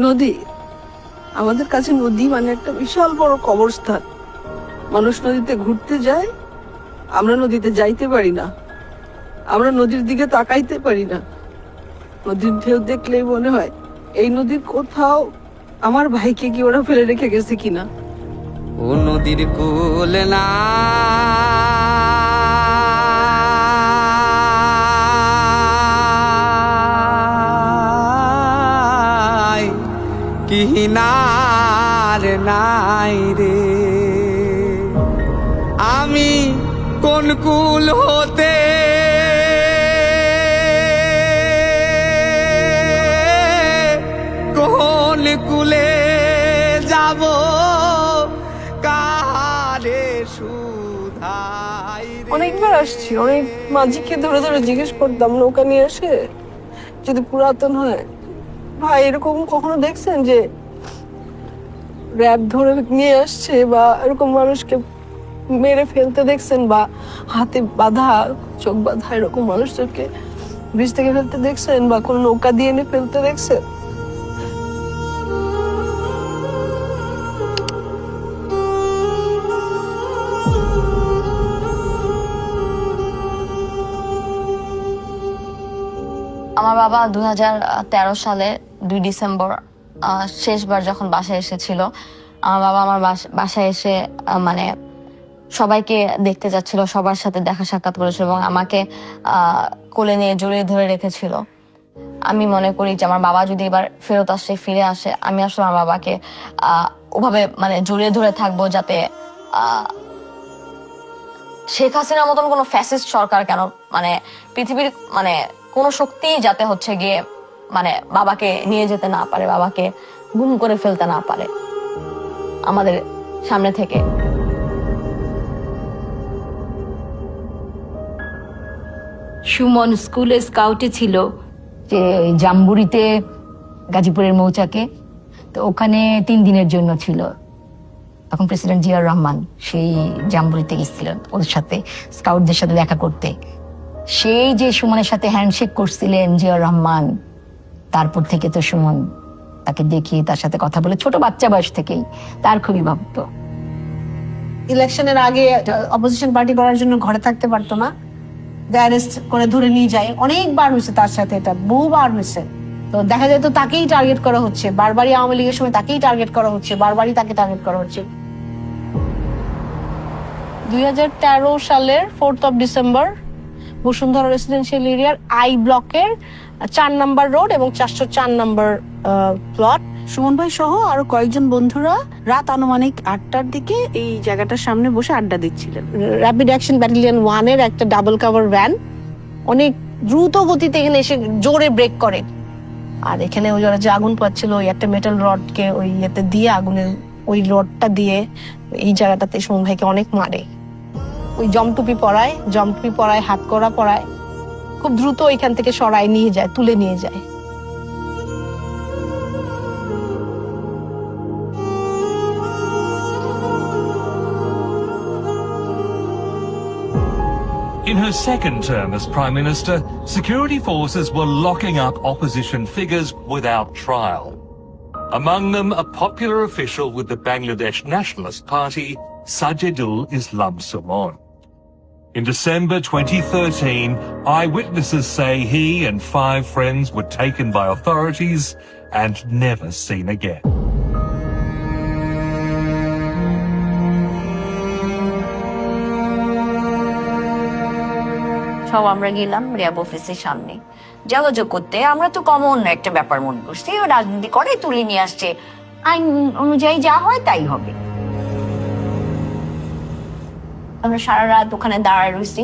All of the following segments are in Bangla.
নদী, আমাদের কাছে নদী মানে একটা বিশাল বড় কবরস্থান। মানুষ নদীতে ঘুরতে যায়, আমরা নদীতে যাইতে পারি না, আমরা নদীর দিকে তাকাইতে পারি না। নদীর ঢেউ দেখলেই মনে হয় এই নদীর কোথাও আমার ভাইকে কি ওরা ফেলে রেখে গেছে কিনা। ও নদীর কুল না কিনার নাই রে, আমি কোন কুল হতে কোন কুলে যাব, কারে সুধাই রে। অনেকবার আসছি, অনেক মাঝিকে ধরে ধরে জিজ্ঞেস করতাম নৌকা নিয়ে আসে যদি পুরাতন হয়। ভাই এরকম কখনো দেখছেন যে র্যাব ধরে নিয়ে আসছে বা এরকম মানুষকে মেরে ফেলতে দেখছেন, বা হাতে বাঁধা চোখ বাঁধা এরকম মানুষদেরকে ব্রিজ থেকে ফেলতে দেখছেন, বা কোনো নৌকা দিয়ে এনে ফেলতে দেখছেন? আমার বাবা 2013 সালে 2 ডিসেম্বর শেষবার যখন বাসায় এসেছিল, আমার বাবা আমার বাসায় এসে মানে সবাইকে দেখতে যাচ্ছিল, সবার সাথে দেখা সাক্ষাৎ করেছিল এবং আমাকে কোলে নিয়ে জড়িয়ে ধরে রেখেছিল। আমি মনে করি যে আমার বাবা যদি এবার ফেরত আসে, ফিরে আসে, আমি আসলে আমার বাবাকে ওভাবে মানে জড়িয়ে ধরে থাকবো, যাতে শেখ হাসিনার মতন কোনো ফ্যাসিস্ট সরকার কেন, মানে পৃথিবীর মানে কোনো শক্তি যাতে হচ্ছে গিয়ে মানে বাবাকে নিয়ে যেতে না পারে, বাবাকে গুম করে ফেলতে না পারে আমাদের সামনে থেকে। সুমন স্কুলে স্কাউটে ছিল, যে জাম্বুরিতে, গাজীপুরের মৌচাকে। তো ওখানে 3 দিনের জন্য ছিল। তখন প্রেসিডেন্ট জিয়াউর রহমান সেই জাম্বুরিতে গেছিলেন ওদের সাথে, স্কাউটদের সাথে দেখা করতে। সেই যে সুমনের সাথে হ্যান্ডশেক করছিলেন জিয়াউর রহমান, তারপর থেকে তো সুমন তাকে দেখি, তার সাথে কথা বলে, ছোট বাচ্চা বয়স থেকেই তার খুবই ভক্ত। ইলেকশনের আগে অপোজিশন পার্টি করার জন্য ঘরে থাকতে পারতো না, অ্যারেস্ট করে ধরে নিয়ে যায়। অনেকবার হয়েছে তার সাথে, এটা বহুবার হয়েছে। তো দেখা যায় তো তাকেই টার্গেট করা হচ্ছে, বারবারই আওয়ামী লীগের সময় তাকেই টার্গেট করা হচ্ছে, বারবারই তাকে টার্গেট করা হচ্ছে। 2013 সালের 4 ডিসেম্বর বসুন্ধরা রেসিডেন্সিয়াল এরিয়ার আই ব্লকের 4 নম্বর রোড এবং 404 নম্বর প্লট, সুমন ভাই সহ আরো কয়েকজন বন্ধুরা রাত আনুমানিক 8টার দিকে এই জায়গাটার সামনে বসে আড্ডা দিচ্ছিলেন। র্যাপিড অ্যাকশন ব্যাটালিয়ন 1-এর একটা ডাবল কভার ভ্যান অনেক দ্রুত গতিতে এখানে এসে জোরে ব্রেক করে। আর এখানে ওই যে আগুন পাচ্ছিল, ওই একটা মেটাল রডকে ওই ইয়েতে দিয়ে, আগুনের ওই রডটা দিয়ে এই জায়গাটাতে সুমন ভাইকে অনেক মারে। ওই জমটুপি পরায়, হাত করা পরায়, খুব দ্রুত ওইখান থেকে সরায় নিয়ে যায়, তুলে নিয়ে যায়। In her second term as Prime Minister, security forces were locking up opposition figures without trial. Among them, a popular official with the Bangladesh Nationalist Party, Sajidul Islam Sumon. In December 2013, eyewitnesses say he and 5 friends were taken by authorities and never seen again. সব আমরা গেলাম র্যাব অফিসের সামনে যোগাযোগ করতে। আমরা তো কমন একটা ব্যাপার মনে করছি, ও রাজনীতি করে, তুলে নিয়ে আসছে, আইন অনুযায়ী যা হয় তাই হবে। আমরা সারা রাত ওখানে দাঁড়ায় রয়েছি,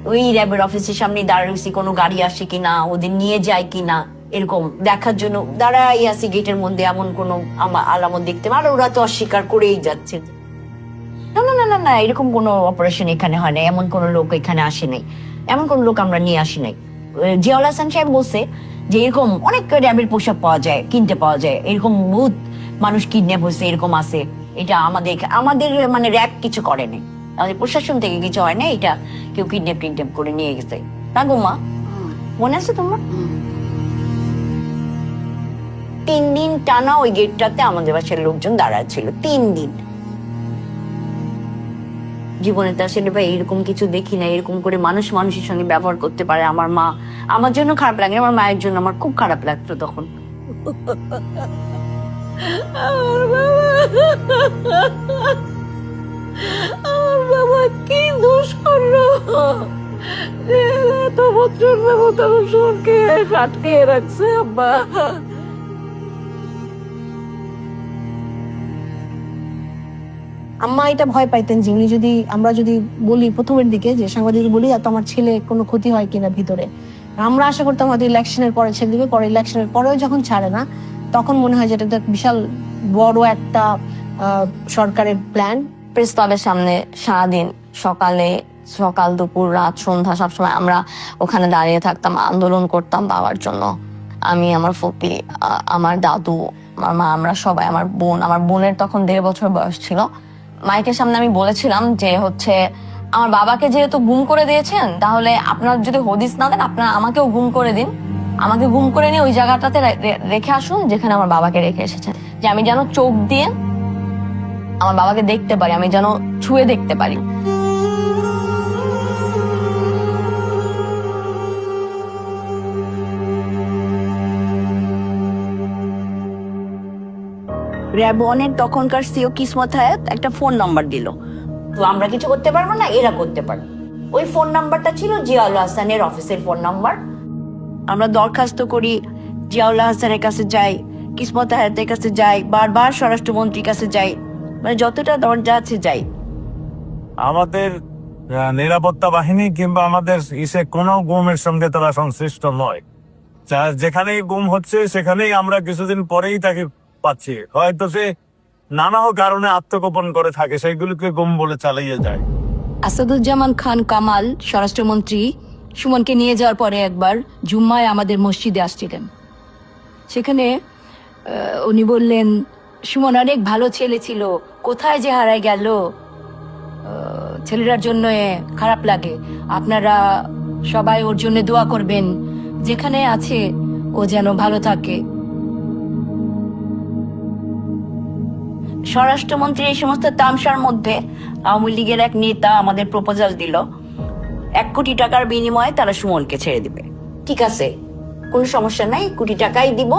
ওই র্যাবের অফিসের সামনে দাঁড়ায় রয়েছি, কোনো গাড়ি আসে কিনা, ওদের নিয়ে যায় কিনা, এরকম দেখার জন্য দাঁড়াই আছি গেটের মধ্যে। এমন কোনো আলামত দেখতে, আর ওরা তো অস্বীকার করেই যাচ্ছে, না না না না না, এরকম কোনো অপারেশন এখানে হয় না, এমন কোনো লোক এখানে আসে নাই, এমন কোন লোক আমরা নিয়ে আসি নাই। জিয়াউল হাসান সাহেব বলছে যে এরকম অনেক র্যাবের পোশাক পাওয়া যায়, কিনতে পাওয়া যায়, এরকম বহুত মানুষ কিডন্যাপ হয়েছে, এরকম আছে। এটা আমাদের মানে র্যাব কিছু করেনি, আমাদের প্রশাসন থেকে কিছু হয় না, এটা কেউ কিডন্যাপ করে নিয়ে গেছে। না গো মা, মনে আছে তোমার? 3 দিন টানা ওই গেটটাতে আমাদের বাসার লোকজন দাঁড়ায় ছিল, 3 দিন। জীবনে তো আসলে ভাই এরকম কিছু দেখি না, এরকম করে মানুষ মানুষের সঙ্গে ব্যবহার করতে পারে। আমার মা, আমার জন্য খারাপ লাগে, আমার মায়ের জন্য আমার খুব খারাপ লাগতো তখন। আমার বাবা কি দোষ করলো যে এত বছর যাবত সুমনকে আটকে রাখছে? আব্বা, আম্মা এটা ভয় পাইতেন যে উনি যদি, আমরা যদি বলি প্রথমের দিকে যে সাংবাদিক বলি এত আমার ছেলে কোনো ক্ষতি হয় কিনা ভিতরে, আমরা আশা করতাম হয়তো ইলেকশনের পরে ছেড়ে দিবে। পরে ইলেকশনের পরেও যখন ছাড়ে না, তখন মনে হয় যে এটা একটা বিশাল বড় একটা সরকারের প্ল্যান। প্রেস ক্লাবের সামনে সারাদিন, সকাল দুপুর রাত সন্ধ্যা সবসময় আমরা ওখানে দাঁড়িয়ে থাকতাম, আন্দোলন করতাম বাবার জন্য। আমি, আমার ফুপি, আমার দাদু, আমার মা, আমরা সবাই, আমার বোনের তখন 1.5 বছর বয়স ছিল। মাইকের সামনে আমি বলেছিলাম যে হচ্ছে আমার বাবাকে যেহেতু গুম করে দিয়েছেন, তাহলে আপনার যদি হদিস না দেন, আপনারা আমাকেও গুম করে দিন। আমাকে গুম করে নিয়ে ওই জায়গাটাতে রেখে আসুন যেখানে আমার বাবাকে রেখে এসেছেন, যে আমি যেন চোখ দিয়ে আমার বাবাকে দেখতে পারি, আমি যেন ছুঁয়ে দেখতে পারি। র্যাব 1-এর তখনকার সিও কিসমত হায়াত একটা ফোন নাম্বার দিল। তো আমরা কিছু করতে পারবো না, এরা করতে পারবে। ওই ফোন নাম্বারটা ছিল জিয়াউল হাসানের অফিসের ফোন নাম্বার। আমরা দরখাস্ত করি, জিয়াউল হাসানের কাছে যাই, কিসমত হায়াতের কাছে যাই, বারবার স্বরাষ্ট্রমন্ত্রীর কাছে যাই, মানে যতটা দরজা আছে যাই। আমাদের নিরাপত্তা বাহিনী কিংবা আমাদের কোনো গুমের সঙ্গে তারা সংশ্লিষ্ট নয়। যেখানেই গুম হচ্ছে সেখানেই আমরা কিছুদিন পরেই তাকে পাচ্ছি। হয়তো সে নানা কারণে আত্মগোপন করে থাকে, সেইগুলোকে গুম বলে চালিয়ে যায়। আসাদুজ্জামান খান কামাল স্বরাষ্ট্রমন্ত্রী সুমনকে নিয়ে যাওয়ার পরে একবার জুম্মায় আমাদের মসজিদে আসছিলেন। সেখানে উনি বললেন, সুমন অনেক ভালো ছেলে ছিল, কোথায় যে হারায় গেল, ছেলেটার জন্য খারাপ লাগে, আপনারা সবাই ওর জন্য দোয়া করবেন, যেখানে আছে ও যেন ভালো থাকে। স্বরাষ্ট্রমন্ত্রী এই সমস্ত তামসার মধ্যে আওয়ামী লীগের এক নেতা আমাদের প্রপোজাল দিল 1 কোটি টাকার বিনিময়ে তারা সুমনকে ছেড়ে দিবে। ঠিক আছে, কোনো সমস্যা নাই, 1 কোটি টাকাই দিব।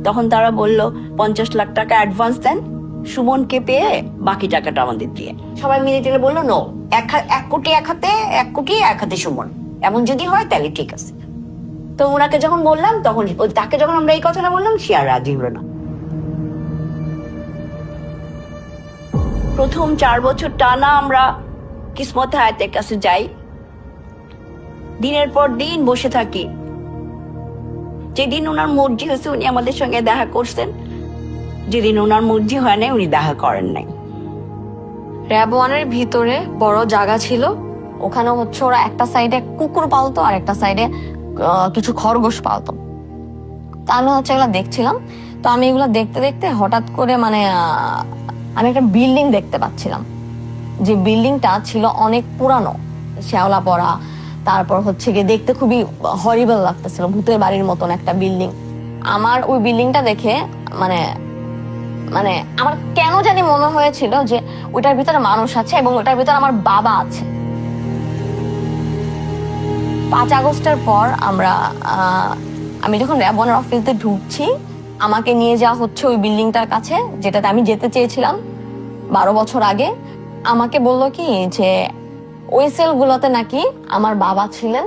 তখন তারা বলল 50 লাখ টাকা অ্যাডভান্স দেন, সুমনকে পেয়ে বাকি টাকাটা আমাদের দিয়ে। সবাই মিলে টেলে বললো নো, 1 কোটি এক হাতে, 1 কোটি এক হাতে সুমন, এমন যদি হয় তাহলে ঠিক আছে। তো ওনাকে যখন বললাম, তখন তাকে যখন আমরা এই কথাটা বললাম, সে আর রাজি হলো না। প্রথম 4 বছর টানা আমরা কিসমত হায়াতের কাছে যাই, দিনের পর দিন বসে থাকি। যেদিন ওনার মর্জি হয়েছে উনি আমাদের সঙ্গে দেখা করছেন, যেদিন ওনার মর্জি হয় নাই উনি দেখা করেন নাই। র্যাব 1-এর ভিতরে বড় জায়গা ছিল, ওখানে হচ্ছে ওরা একটা সাইডে কুকুর পালতো আর একটা সাইডে কিছু খরগোশ পালতো। তা আমি হচ্ছে এগুলো দেখছিলাম। তো আমি এগুলো দেখতে দেখতে হঠাৎ করে মানে আমি একটা বিল্ডিং দেখতে পাচ্ছিলাম, যে বিল্ডিংটা ছিল অনেক পুরানো, শ্যাওলা পড়া, তারপর হচ্ছে গিয়ে দেখতে খুবই হরিবল লাগতেছিল, ভূতের বাড়ির মতন একটা বিল্ডিং। আমার ওই বিল্ডিংটা দেখে মানে মানে আমার কেন জানি মনে হয়েছিল যে ওইটার ভিতরে মানুষ আছে এবং ওইটার ভিতরে আমার বাবা আছে। 5 আগস্টের পর আমি যখন র্যাব 1-এর অফিসে ঢুকছি, আমাকে নিয়ে যাওয়া হচ্ছে ওই বিল্ডিংটার কাছে যেটাতে আমি যেতে চেয়েছিলাম 12 বছর আগে। আমাকে বললো কি যে ওই সেলগুলোতে নাকি আমার বাবা ছিলেন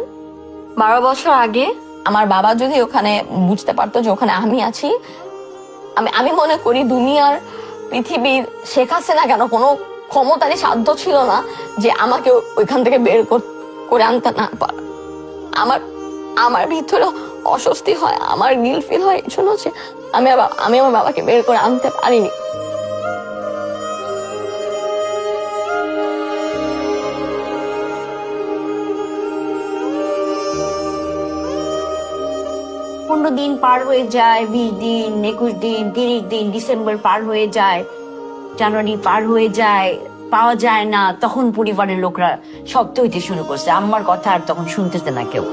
12 বছর আগে। আমার বাবা যদি ওখানে বুঝতে পারতো যে ওখানে আমি আছি, আমি মনে করি দুনিয়ার পৃথিবীর শেখ হাসিনা কেন কোনো ক্ষমতারই সাধ্য ছিল না যে আমাকে ওইখান থেকে বের করে আনতে না পারে। আমার ভিতরে অস্বস্তি হয়, আমার গিল ফিল হয়, এই জন্য হচ্ছে আমি আমার বাবাকে বের করে আনতে পারিনি। পনেরো দিন পার হয়ে যায়, 20 দিন, 21 দিন, 30 দিন, ডিসেম্বর পার হয়ে যায়, জানুয়ারি পার হয়ে যায়, পাওয়া যায় না। তখন পরিবারের লোকরা শব্দ হইতে শুরু করছে, আম্মার কথা আর তখন শুনতেছে না কেউ।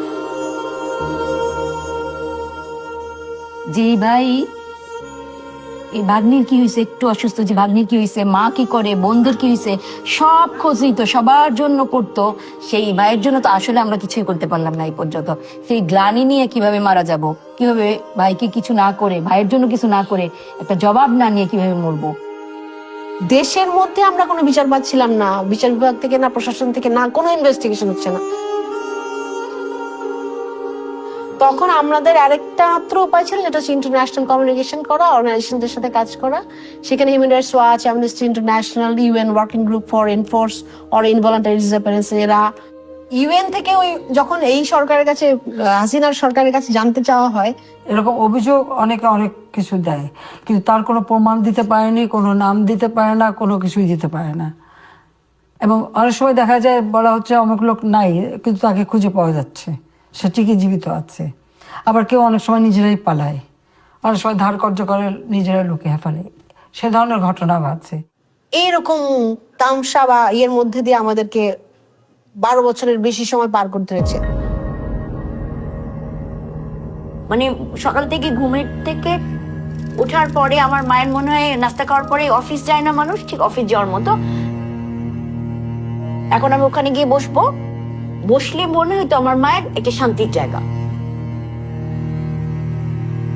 যেই ভাই এই ভাগ্নির কি হয়েছে, একটু অসুস্থ যে ভাগ্নির কি হয়েছে, মা কি করে, বোনদের কি হয়েছে, সব খোঁজ নিত, সবার জন্য করতো। সেই ভাইয়ের জন্য তো আসলে আমরা কিছুই করতে পারলাম না এই পর্যন্ত। সেই গ্লানি নিয়ে কিভাবে মারা যাব, কিভাবে ভাইকে কিছু না করে, ভাইয়ের জন্য কিছু না করে, একটা জবাব না নিয়ে কিভাবে মরবো। দেশের মধ্যে আমরা কোনো বিচার পাচ্ছিলাম না, বিচার বিভাগ থেকে না, প্রশাসন থেকে না, কোনো ইনভেস্টিগেশন হচ্ছে না। তখন আমাদের আরেকটা মাত্র উপায় ছিল, যেটা হচ্ছে ইন্টারন্যাশনাল কমিউনিকেশন করা, অর্গানাইজেশনদের সাথে কাজ করা। সেখানে human rights watch, amnesty international, UN working group for enforce or involuntary disappearance, এরা ইউএন থেকে ওই যখন এই সরকারের কাছে, হাসিনার সরকারের কাছে জানতে চাওয়া হয়, এরকম অভিযোগ অনেকে অনেক কিছু দেয়, কিন্তু তার কোনো প্রমাণ দিতে পারেনি, কোনো নাম দিতে পারে না, কোনো কিছুই দিতে পারে না। এবং অনেক সময় দেখা যায় বলা হচ্ছে অমুক লোক নাই, কিন্তু তাকে খুঁজে পাওয়া যাচ্ছে, সে ঠিকই জীবিত আছে। আবার কেউ অনেক সময় নিজেরাই পালায়, অনেক সময় ধার কর্য করে নিজেরা লুকিয়ে ফেলে, সে ধরনের ঘটনা ঘটছে। এইরকম তামসা বা ইয়ের মধ্যে দিয়ে আমাদেরকে 12 বছরের বেশি সময় পার করতে হয়েছে। মানে সকাল থেকে ঘুমের থেকে ওঠার পরে আমার মায়ের মনে হয় নাস্তা খাওয়ার পরে অফিস যায় না মানুষ, ঠিক অফিস যাওয়ার মতো। এখন আমি ওখানে গিয়ে বসলে মনে হইতো আমার মায়ের একটা শান্তির জায়গা।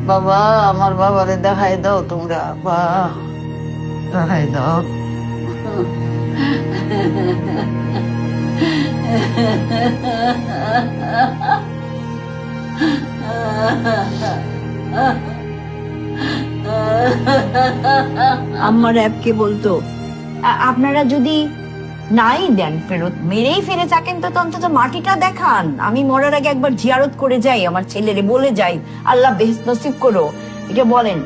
বাবা, আমার বাবারে দেখাই দাও তোমরা, বা দেখাই দাও। আমার অ্যাপকে বলতো আপনারা যদি নাই দেন ফেরত, মেরেই ফিরে থাকেন, তো অন্তত মাটিটা দেখান, আমি মরার আগে একবার জিয়ারত করে যাই, আমার ছেলেরে বলে যাই আল্লাহ বেহেশত নসিব করো, এটা বলেন।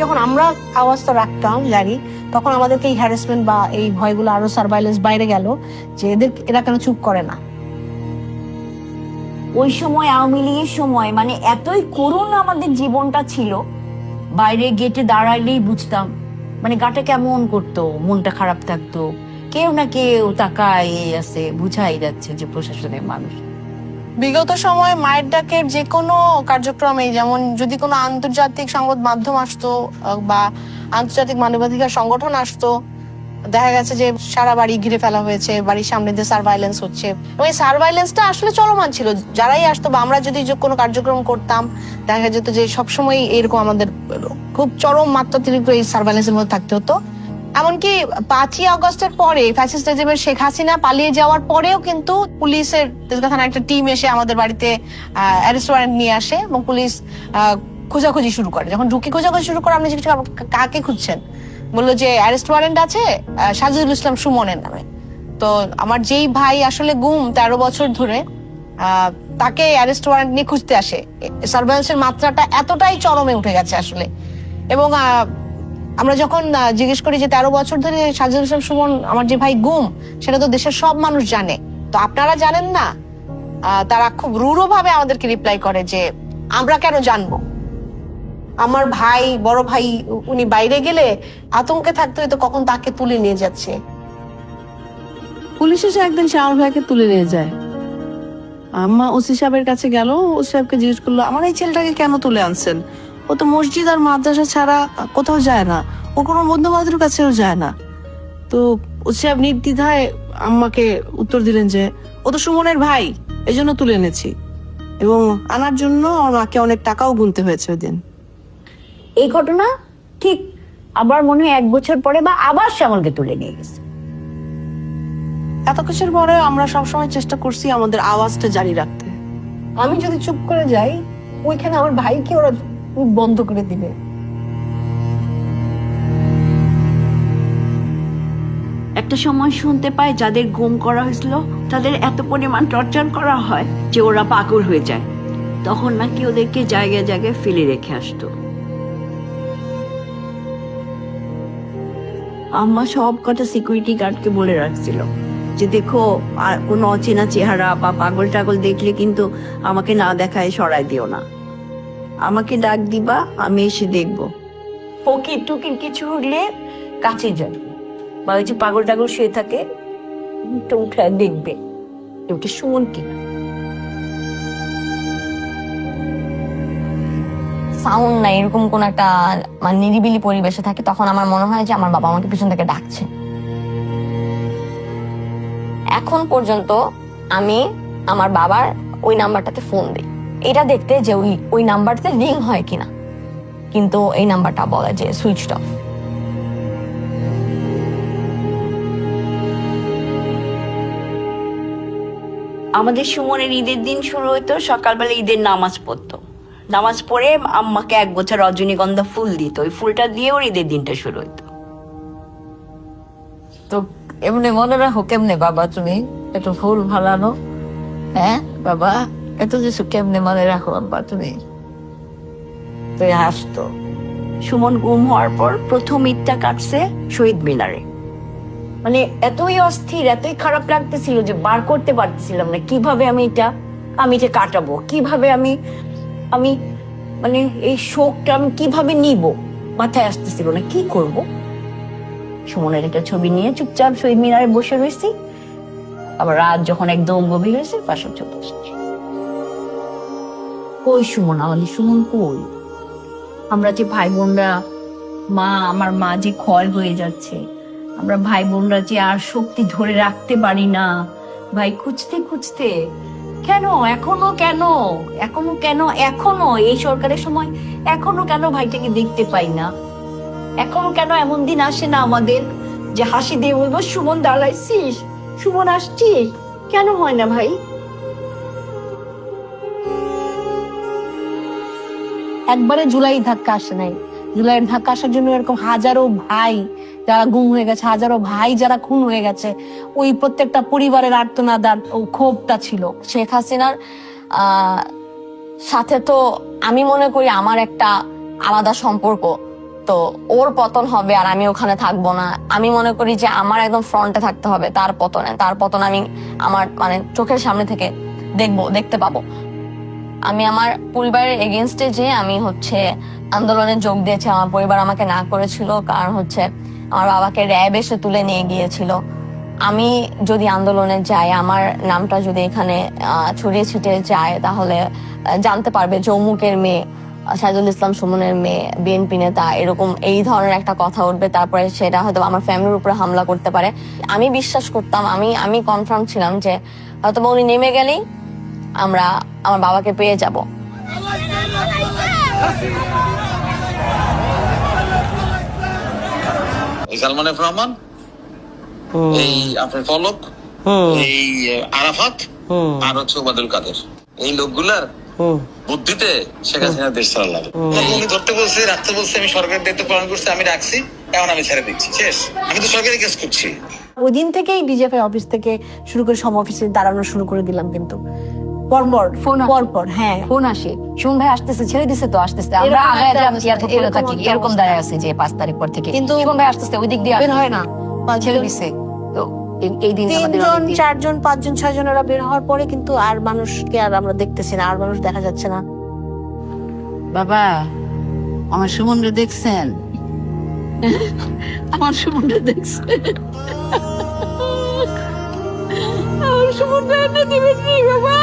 যখন আমরা আওয়াজটা রাখতাম জানি, তখন আমাদেরকে এই হ্যারাসমেন্ট বা এই ভয়গুলো আরো সার্ভাইলেন্স বাইরে গেল, যে এরা কেন চুপ করে না। ওই সময় আওয়ামী লীগের সময় মানে এতই করুণ আমাদের জীবনটা ছিল, বাইরে গেটে দাঁড়াইলেই বুঝতাম মানে গাটা কেমন করতো, মনটা খারাপ থাকতো, কেউ না কেউ তাকায় আছে, বুঝাই যাচ্ছে যে প্রশাসনের মানুষ। বিগত সময়ে মায়ের ডাকের যে কোনো কার্যক্রমে, যেমন যদি কোনো আন্তর্জাতিক সংবাদ মাধ্যম আসতো বা আন্তর্জাতিক মানবাধিকার সংগঠন আসতো, দেখা গেছে যে সারা বাড়ি ঘিরে ফেলা হয়েছে, বাড়ির সামনে দিয়ে সার্ভাইলেন্স হচ্ছে, এবং এই সার্ভাইলেন্সটা আসলে চলমান ছিল। যারাই আসতো বা আমরা যদি কোনো কার্যক্রম করতাম, দেখা যেত যে সবসময় এরকম আমাদের খুব চরম মাত্রাতিরিক্ত এই সার্ভাইলেন্সের মধ্যে থাকতে হতো। এমনকি 5ই আগস্টের পরে ফ্যাসিস্ট রেজিমের শেখ হাসিনা পালিয়ে যাওয়ার পরেও কিন্তু পুলিশের তেজগাঁ থানার একটা টিম এসে আমাদের বাড়িতে অ্যারেস্ট ওয়ারেন্ট নিয়ে আসে, এবং পুলিশ খোঁজাখুঁজি শুরু করে। যখন ঢুকে খোঁজাখুঁজি শুরু করে, আমি জিজ্ঞেস করি কাকে খুঁজছেন, বললো যে অ্যারেস্ট ওয়ারেন্ট আছে সাজিদুল ইসলাম সুমনের নামে। তো আমার যেই ভাই আসলে গুম 13 বছর ধরে, তাকে অ্যারেস্ট ওয়ারেন্ট নিয়ে খুঁজতে আসে। সার্ভেলেন্সের মাত্রাটা এতটাই চরমে উঠে গেছে আসলে। এবং আমরা যখন জিজ্ঞেস করি যে 13 বছর ধরে সাজিদুল ইসলাম সুমন আমার যে ভাই গুম, সেটা তো দেশের সব মানুষ জানে, তো আপনারা জানেন না? তারা খুব রূঢ় ভাবে আমাদেরকে রিপ্লাই করে যে আমরা কেন জানবো, আমার ভাই, বড় ভাই উনি বাইরে গেলে আতঙ্কে থাকতে হয়তো কখন তাকে তুলে নিয়ে যাচ্ছে। পুলিশ এসে একদিন সে আমার ভাইকে তুলে নিয়ে যায়। আম্মা ওসি সাহেবের কাছে গেল, ওসি সাহেবকে জিজ্ঞেস করলো আমার এই ছেলেটাকে কেন তুলে আনছেন, ও তো মসজিদ আর মাদ্রাসা ছাড়া কোথাও যায় না, ও কোনো বন্ধু-বান্ধবের কাছেও যায় না। তো ওসি সাহেব নির্দ্বিধায় আম্মাকে উত্তর দিলেন যে ও তো সুমনের ভাই, এই জন্য তুলে এনেছি, এবং আনার জন্য আমার মাকে অনেক টাকাও গুনতে হয়েছে ওই দিন। এই ঘটনা ঠিক আবার মনে হয় 1 বছর পরে বা আবার শ্যামলকে তুলে নিয়ে গেছে। এত কিছুর পরে আমরা সবসময় চেষ্টা করছি আমাদের আওয়াজটা জারি রাখতে। আমি যদি চুপ করে যাই, ওইখানে আমার ভাইকে ওরা বন্ধ করে দিবে। একটা সময় শুনতে পাই যাদের গুম করা হয়েছিল তাদের এত পরিমাণ টর্চার করা হয় যে ওরা পাগল হয়ে যায়, তখন নাকি ওদেরকে জায়গায় জায়গায় ফেলে রেখে আসতো। আম্মা সব কটা সিকিউরিটি গার্ডকে বলে রাখছিল যে দেখো, আর কোনো অচেনা চেহারা বা পাগল টাগল দেখলে কিন্তু আমাকে না দেখায় সরাই দিও না, আমাকে ডাক দিবা, আমি এসে দেখবো, ফকির টুকির কিছু হলে কাছে যাবে, বা ওই যে পাগল টাগল শুয়ে থাকে উঠে দেখবে ওটা সুমন কিনা। সাউন্ড নাই, এরকম কোন একটা মানে নিরিবিলি পরিবেশে থাকি, তখন আমার মনে হয় যে আমার বাবা আমাকে পিছন থেকে ডাকছে। এখন পর্যন্ত আমি আমার বাবার ওই নাম্বারটাতে ফোন দিই, এটা দেখতে যে ওই নাম্বারটাতে রিং হয় কিনা, কিন্তু এই নাম্বারটা বলে যে সুইচড অফ। আমাদের সুমনের ঈদের দিন শুরু হইতো সকালবেলা, ঈদের নামাজ পড়তো, নামাজ পড়ে আম্মাকে এক গোছা রজনীগন্ধা ফুল দিত, ওই ফুলটা দিয়ে ওর ঈদের দিনটা শুরু হইতো। তো এমনি মনে রাখো কেমনে বাবা তুমি এত ফুল ভালানো? হ্যাঁ বাবা, এত কিছু কেমনে মনে রাখো বাবা তুমি? তুই হাসতো। সুমন গুম হওয়ার পর প্রথম ঈদটা কাটছে শহীদ মিনারে। মানে এতই অস্থির, এতই খারাপ লাগতেছিল যে বার করতে পারতেছিলাম না কিভাবে আমি এটা কাটাবো, কিভাবে আমি মানে এই শোকটা আমি কিভাবে নিব, মাথায় আসতেছিল না কি করব। সুমনের একটা ছবি নিয়ে চুপচাপ শহীদ মিনারে বসে রয়েছি, আবার রাত যখন একদম গভীর হয়েছে পাশে চলে আসছি। কই সুমন, আমাদের সুমন কই? আমরা যে ভাই বোনরা, আমার মা যে ক্ষয় হয়ে যাচ্ছে, আমরা ভাই বোনরা যে আর শক্তি ধরে রাখতে পারি না, ভাই খুঁজতে খুঁজতে এখনো এই সরকারের সময় এখনো কেন ভাইটাকে দেখতে পাই না? এখনো কেন এমন দিন আসে না আমাদের যে হাসি দিয়ে বলবো সুমন দাঁড়াইছিস, সুমন আসছিস? কেন হয় না ভাই? একবারে জুলাই ধাক্কা আসে নাই। জুলাইয়ের ধাক্কা আসার জন্য এরকম হাজারো ভাই যারা গুম হয়ে গেছে, হাজারো ভাই যারা খুন হয়ে গেছে, ওই প্রত্যেকটা পরিবারের আর্তনাদ আর ও ক্ষোভটা ছিল। শেখ হাসিনার সাথে তো আমি মনে করি আমার একটা আলাদা সম্পর্ক, তো ওর পতন হবে আর আমি ওখানে থাকবো না। আমি মনে করি যে আমার একদম ফ্রন্টে থাকতে হবে তার পতন আমি আমার মানে চোখের সামনে থেকে দেখতে পাবো। আমি আমার পরিবারের এগেনস্টে যে আমি আন্দোলনে যোগ দিয়েছি, আমার পরিবার আমাকে না করেছিল, কারণ আমার বাবাকে র্যাব এসে তুলে নিয়ে গিয়েছিল। আমি যদি আন্দোলনে যাই, আমার নামটা যদি এখানে ছড়িয়ে ছিটিয়ে যায়, তাহলে জানতে পারবে যৌমুকের মেয়ে, সাইদুল ইসলাম সুমনের মেয়ে, বিএনপি নেতা, এরকম এই ধরনের একটা কথা উঠবে, তারপরে সেটা হয়তো আমার ফ্যামিলির উপরে হামলা করতে পারে। আমি বিশ্বাস করতাম, আমি কনফার্ম ছিলাম যে হয়তো উনি নেমে গেলেই আমরা আমার বাবাকে পেয়ে যাব। সালমান এফ রহমান, এই আপনার পলক, এই আরাফাত, আর ওবায়দুল কাদের, এই লোকগুলার বুদ্ধিতে শেখ হাসিনা দেশ ছাড়া লাগে। উনি ধরতে বলছে, রাখতে বলছে, আমি সরকারের দায়িত্ব পালন করছি, আমি রাখছি, এখন আমি ছেড়ে দিচ্ছি, শেষ। আমি তো সরকারি কেস করছি। ওই দিন থেকেই ডিজিএফআই অফিস থেকে শুরু করে সব অফিসে দাঁড়ানো শুরু করে দিলাম, কিন্তু পরপর হ্যাঁ ফোন আসে, সুমন ভাই আসতেছে, ছেড়ে দিছে তো আসতেছে, আমরা আগে থাকি এরকম দাঁড়ায় আছে যে 5 তারিখ পর থেকে, কিন্তু সুমন ভাই আসতেছে ওই দিক দিয়ে বের হয় না, ছেড়ে দিছে। তো এই দিন 3 জন 4 জন 5 জন 6 জনেরা বের হওয়ার পরে কিন্তু আর মানুষকে আর আমরা দেখতেছি না, আর মানুষ দেখা যাচ্ছে না। বাবা, আমার সুমনরে দেখছেন? আমার সুমনরে দেখছেন? আমার সুমনরে এনে দিবেন নি বাবা?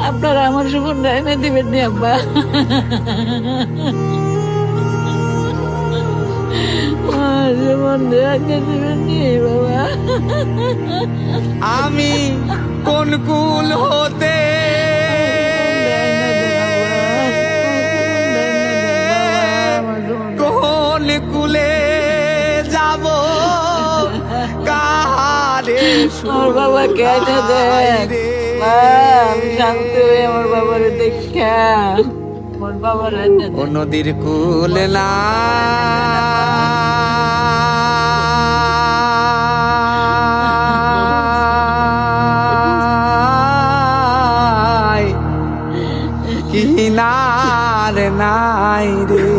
আপনারা আমার সুমনরে এনে দিবেন নি আব্বা? সুমনরে এনে দিবেন নি বাবা? আমি কোন কুল হতে কোন কুলে যাব, কারে আমার বাবা কেন দেন? আমি শান্তি হয়ে আমার বাবারে দেখা, আমার বাবার নদীর কুল না কিনার নাই রে।